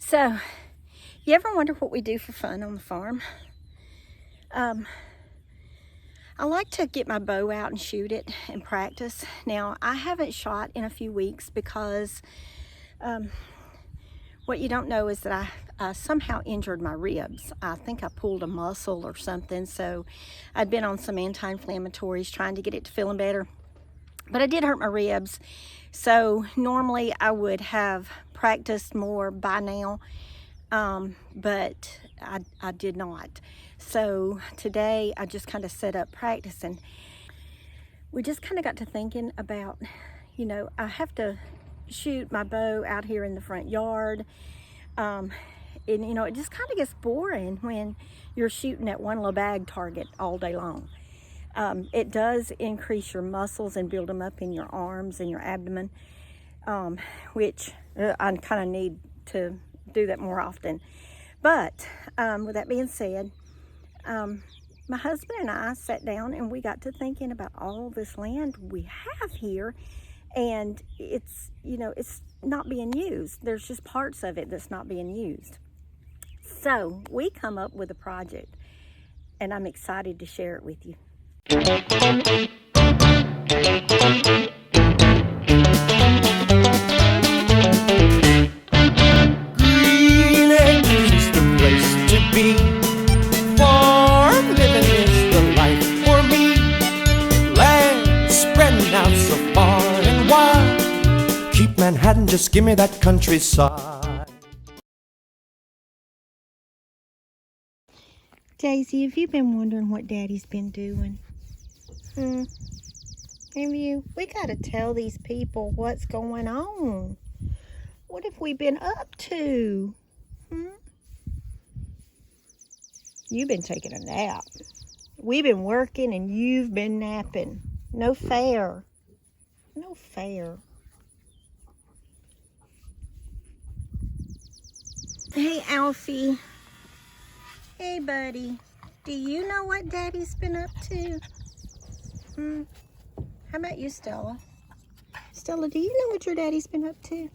So, you ever wonder what we do for fun on the farm? I like to get my bow out and shoot it and practice. Now, I haven't shot in a few weeks because what you don't know is that I somehow injured my ribs. I think I pulled a muscle or something, so I'd been on some anti-inflammatories trying to get it to feeling better. But I did hurt my ribs, so normally I would have practiced more by now, but I did not. So today I just kind of set up practicing. We just kind of got to thinking about, I have to shoot my bow out here in the front yard. And it just kind of gets boring when you're shooting at one little bag target all day long. It does increase your muscles and build them up in your arms and your abdomen, which I kind of need to do that more often. But with that being said, my husband and I sat down and we got to thinking about all this land we have here, and it's not being used. There's just parts of it that's not being used. So we come up with a project, and I'm excited to share it with you. Green Acres is the place to be. Farm living is the life for me. Land spreading out so far and wide. Keep Manhattan, just give me that countryside. Daisy, have you been wondering what Daddy's been doing? Have you? We gotta tell these people what's going on. What have we been up to? You've been taking a nap. We've been working and you've been napping. No fair. No fair. Hey, Alfie. Hey, buddy. Do you know what Daddy's been up to? How about you, Stella? Stella, do you know what your daddy's been up to?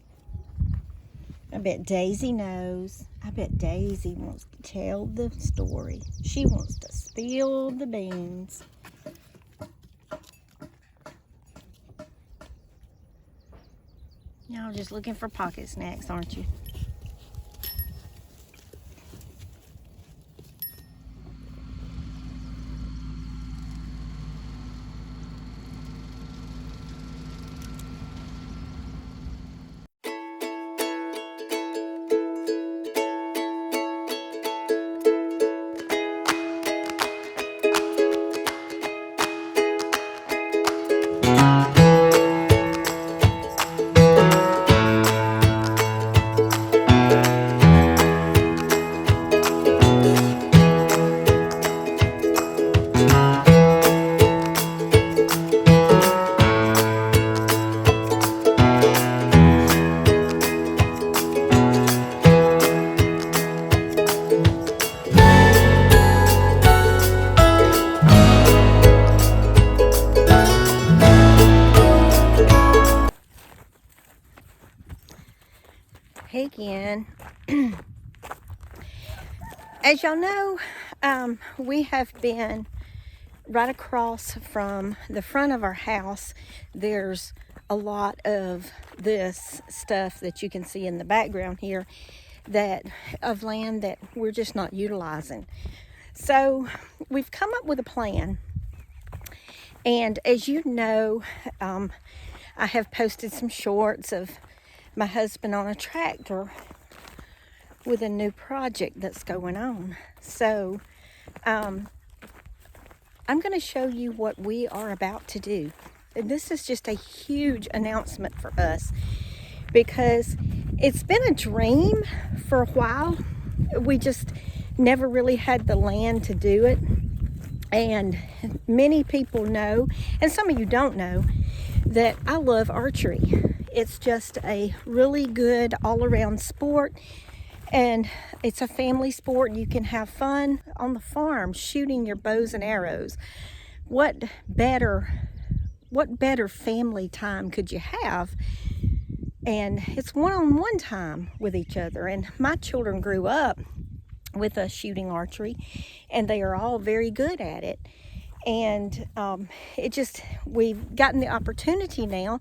I bet Daisy knows. I bet Daisy wants to tell the story. She wants to spill the beans. Y'all just looking for pocket snacks, aren't you? Hey again. As y'all know, we have been right across from the front of our house. There's a lot of this stuff that you can see in the background here of land that we're just not utilizing. So we've come up with a plan. And as you know, I have posted some shorts of my husband on a tractor with a new project that's going on. So I'm going to show you what we are about to do. And this is just a huge announcement for us because it's been a dream for a while. We just never really had the land to do it. And many people know, and some of you don't know, that I love archery. It's just a really good all-around sport, and it's a family sport. You can have fun on the farm shooting your bows and arrows. What better family time could you have And it's one-on-one time with each other. And my children grew up with us shooting archery, and they are all very good at it. And we've gotten the opportunity now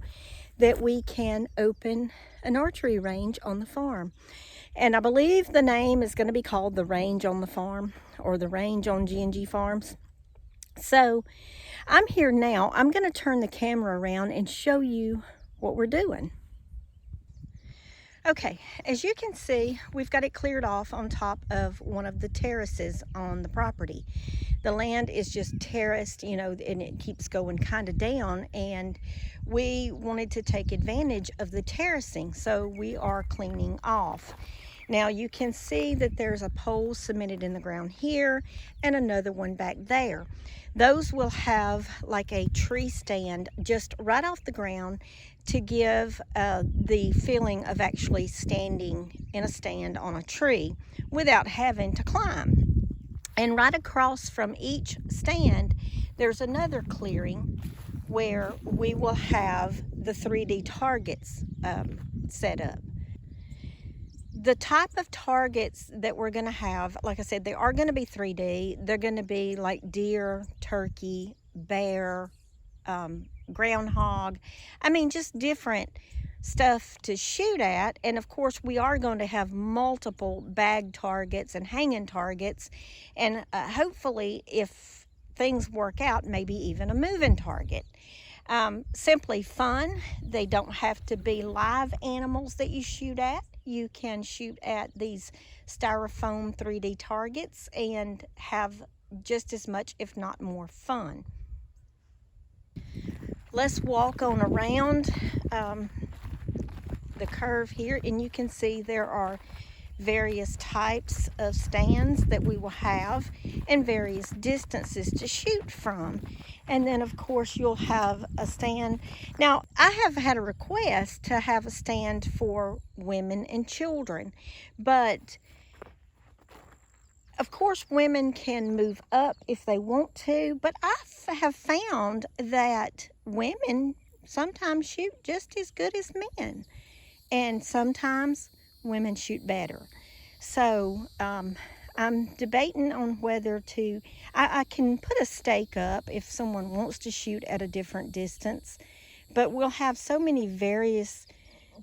that we can open an archery range on the farm. And I believe the name is going to be called the Range on the Farm, or the Range on G&G Farms. So I'm here now. I'm going to turn the camera around and show you what we're doing. Okay, as you can see, we've got it cleared off on top of one of the terraces on the property. The land is just terraced, you know, and it keeps going kind of down, and we wanted to take advantage of the terracing, so we are cleaning off. Now you can see that there's a pole cemented in the ground here and another one back there. Those will have like a tree stand just right off the ground to give the feeling of actually standing in a stand on a tree without having to climb. And right across from each stand, there's another clearing where we will have the 3D targets set up. The type of targets that we're going to have, like I said, they are going to be 3D. They're going to be like deer, turkey, bear, groundhog. I mean, just different stuff to shoot at. And of course, we are going to have multiple bag targets and hanging targets. And hopefully, if things work out, maybe even a moving target. Simply fun. They don't have to be live animals that you shoot at. You can shoot at these styrofoam 3D targets and have just as much, if not more, fun. Let's walk on around the curve here, and you can see there are various types of stands that we will have and various distances to shoot from. And then of course you'll have a stand. Now I have had a request to have a stand for women and children, but of course women can move up if they want to, but I have found that women sometimes shoot just as good as men, and sometimes women shoot better. So I'm debating on whether to, I can put a stake up if someone wants to shoot at a different distance, but we'll have so many various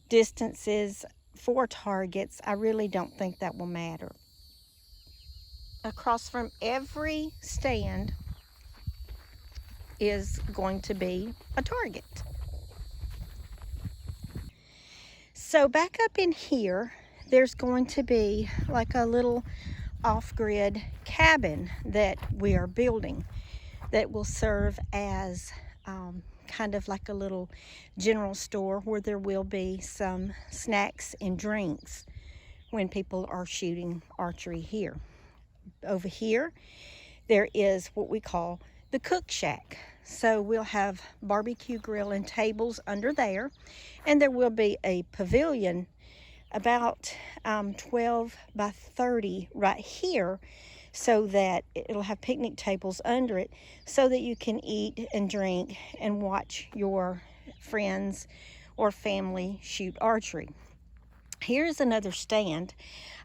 distances for targets, I really don't think that will matter. Across from every stand is going to be a target. So back up in here, there's going to be like a little off-grid cabin that we are building that will serve as kind of like a little general store where there will be some snacks and drinks when people are shooting archery here. Over here, there is what we call the cook shack. So we'll have barbecue grill and tables under there, and there will be a pavilion about 12 by 30 right here, so that it'll have picnic tables under it so that you can eat and drink and watch your friends or family shoot archery. Here's another stand.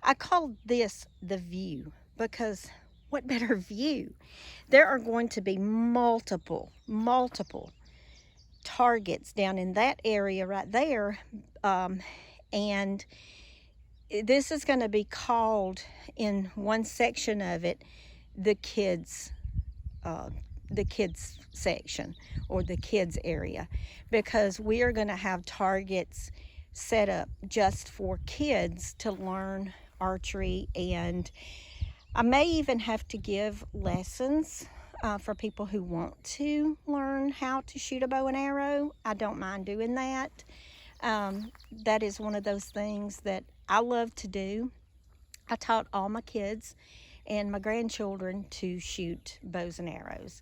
I call this the view because what better view? There are going to be multiple targets down in that area right there, and this is going to be called, in one section of it, the kids section, or the kids area, because we are going to have targets set up just for kids to learn archery, and I may even have to give lessons for people who want to learn how to shoot a bow and arrow. I don't mind doing that. That is one of those things that I love to do. I taught all my kids and my grandchildren to shoot bows and arrows.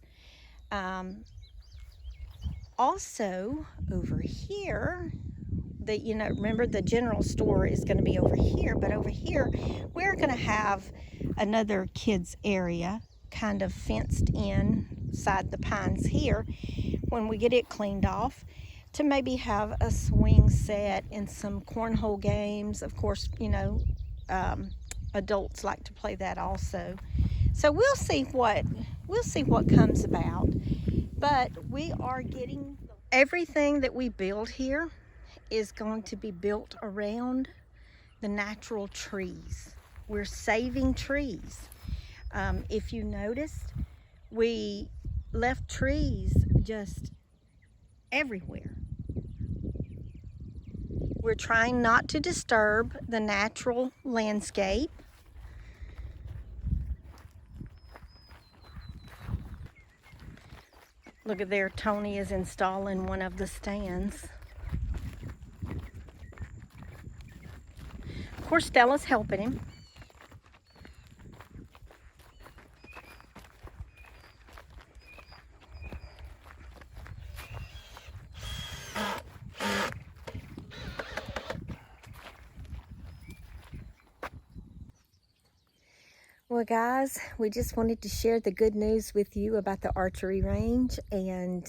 Also, over here, remember the general store is going to be over here, but over here we're going to have another kids area kind of fenced in inside the pines here when we get it cleaned off, to maybe have a swing set and some cornhole games. Of course, you know, adults like to play that also. So we'll see what comes about. But we are getting everything that we build here is going to be built around the natural trees. We're saving trees. If you noticed, we left trees just everywhere. We're trying not to disturb the natural landscape. Look at there, Tony is installing one of the stands. Of course, Stella's helping him. Well, guys, we just wanted to share the good news with you about the archery range and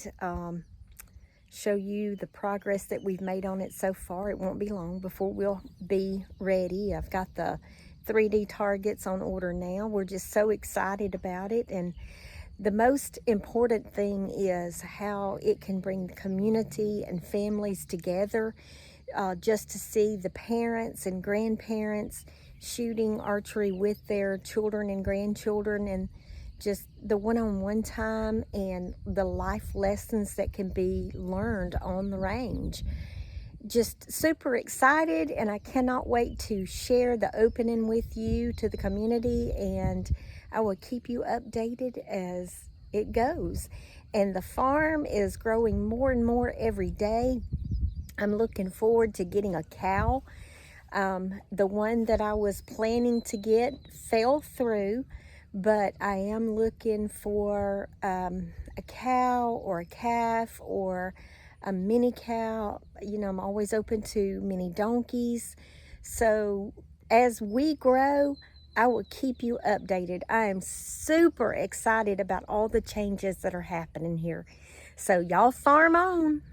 show you the progress that we've made on it so far. It won't be long before we'll be ready. I've got the 3D targets on order now. We're just so excited about it, and the most important thing is how it can bring the community and families together, just to see the parents and grandparents shooting archery with their children and grandchildren, and just the one-on-one time and the life lessons that can be learned on the range. Just super excited, and I cannot wait to share the opening with you to the community, and I will keep you updated as it goes. And the farm is growing more and more every day. I'm looking forward to getting a cow. The one that I was planning to get fell through, but I am looking for a cow or a calf or a mini cow. You know, I'm always open to mini donkeys. So as we grow, I will keep you updated. I am super excited about all the changes that are happening here. So y'all farm on.